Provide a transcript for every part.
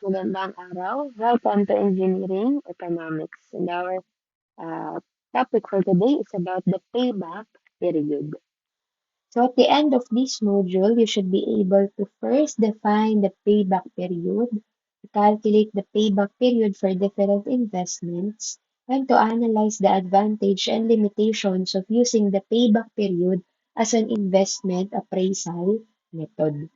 magandang araw. Welcome to Engineering Economics. And our uh, topic for today is about the payback period. So at the end of this module, you should be able to first define the payback period, to calculate the payback period for different investments, and to analyze the advantage and limitations of using the payback period as an investment appraisal method.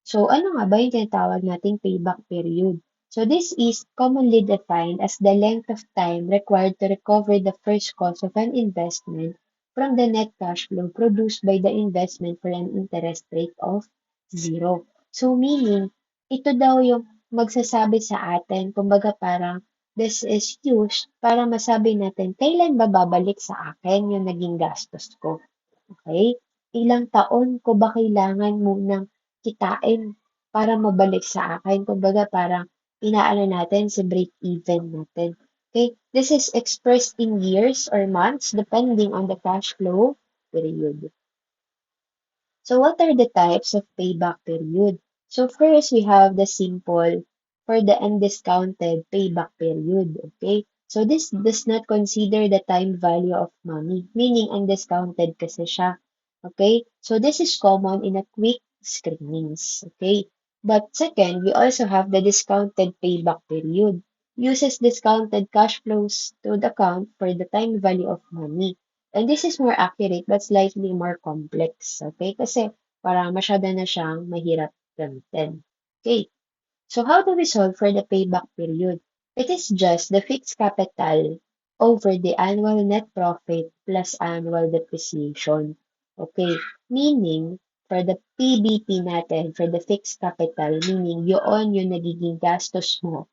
So, ano nga ba yung tinatawag nating payback period? So, this is commonly defined as the length of time required to recover the first cost of an investment from the net cash flow produced by the investment for an interest rate of zero. So, meaning, ito daw yung magsasabi sa atin, kumbaga parang this is used para masabi natin kailan ba babalik sa akin yung naging gastos ko. Okay? Ilang taon ko ba kailangan munang kitain para mabalik sa akin? Kumbaga parang inaano natin si break-even natin. Okay? This is expressed in years or months depending on the cash flow period. So what are the types of payback period? So first, we have the simple for the undiscounted payback period. Okay? So this does not consider the time value of money, meaning undiscounted kasi siya. Okay? So this is common in a quick screenings. Okay? But second, we also have the discounted payback period. Uses discounted cash flows to account for the time value of money. And this is more accurate but slightly more complex. Okay? Kasi parang masyado na siyang mahirap gamitin. Okay. So how do we solve for the payback period? It is just the fixed capital over the annual net profit plus annual depreciation. Okay. Meaning, for the PBP natin, for the fixed capital, meaning yun yung nagiging gastos mo.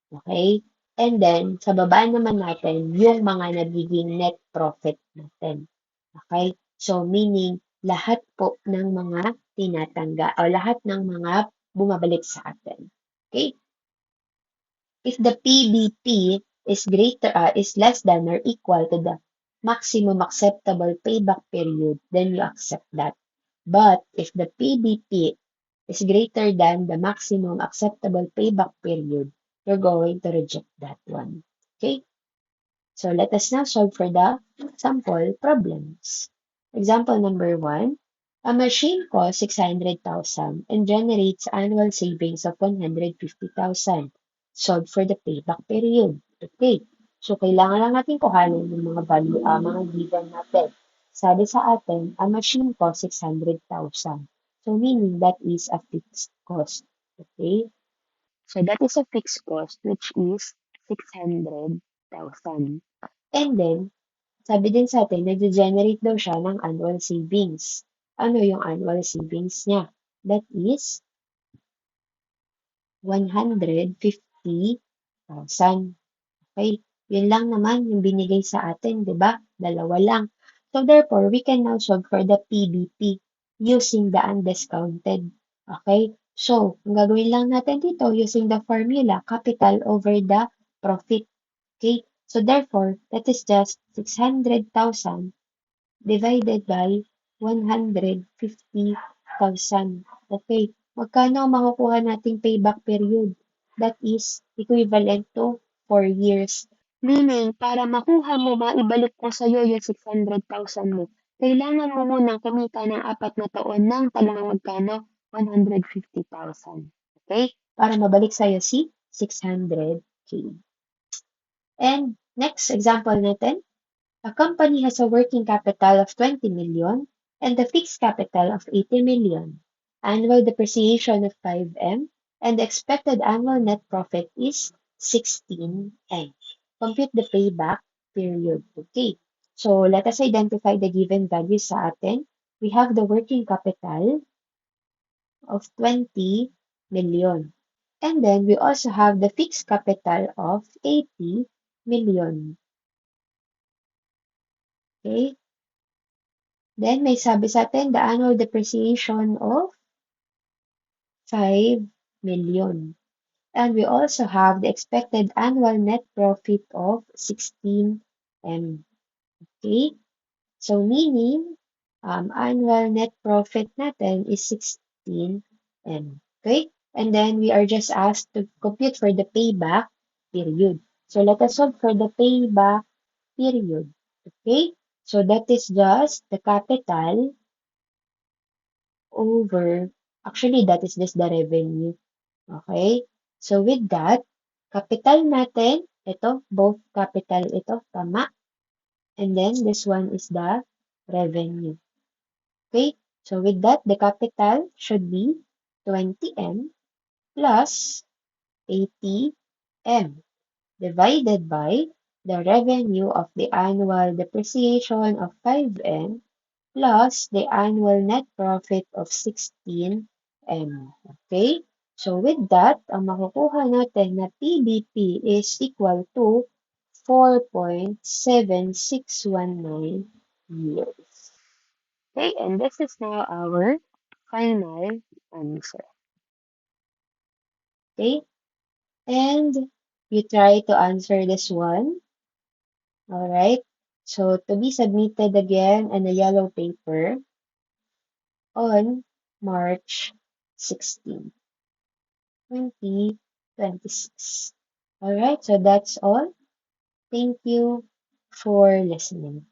Okay? And then, sa baba naman natin, yung mga nagiging net profit natin. Okay? So, meaning, lahat po ng mga tinatangga o lahat ng mga bumabalik sa atin. Okay? If the PBP is less than or equal to the maximum acceptable payback period, then you accept that. But if the PBP is greater than the maximum acceptable payback period, you're going to reject that one. Okay? So let us now solve for the sample problems. Example number 1. A machine costs 600,000 and generates annual savings of 150,000. Solve for the payback period. Okay. So kailangan lang natin kuhanin yung mga value, mga given natin. Sabi sa atin, a machine costs 600,000. So meaning that is a fixed cost. Okay. So that is a fixed cost which is 600,000. And then, sabi din sa atin, nag-generate daw siya ng annual savings. Ano yung annual savings niya? That is 150,000. Okay? Yun lang naman yung binigay sa atin, di ba? Dalawa lang. So therefore, we can now solve for the PBP using the undiscounted. Okay? So, ang gagawin lang natin dito using the formula, capital over the profit. Okay? So therefore, that is just 600,000 divided by 150,000. Okay. Magkano ang makukuha nating payback period? That is equivalent to 4 years. Meaning, para makuha mo, maibalik ko sa'yo yung 600,000 mo, kailangan mo munang kumita ng 4 na taon ng talagang magkano? 150,000. Okay? Para mabalik sa'yo si 600K. And next example natin, a company has a working capital of 20 million and a fixed capital of 80 million. Annual depreciation of 5M and the expected annual net profit is 16M. Compute the payback period. Okay. So let us identify the given values sa atin. We have the working capital of 20 million. And then we also have the fixed capital of 80 million. Okay? Then may sabi sa atin, the annual depreciation of 5 million. And we also have the expected annual net profit of 16M. Okay? So meaning, annual net profit natin is 16M. Okay? And then we are just asked to compute for the payback period. So let us solve for the payback period. Okay? So that is just the capital over, actually that is just the revenue. Okay? So with that, capital natin, ito, both capital ito, tama. And then this one is the revenue. Okay? So with that, the capital should be 20M plus 80M divided by the revenue of the annual depreciation of 5M plus the annual net profit of 16M. Okay? So with that, ang makukuha natin na PBP is equal to 4.7619 years. Okay, and this is now our final answer. Okay, and you try to answer this one. All right. So to be submitted again on a yellow paper on March 16, 2026. All right. So that's all. Thank you for listening.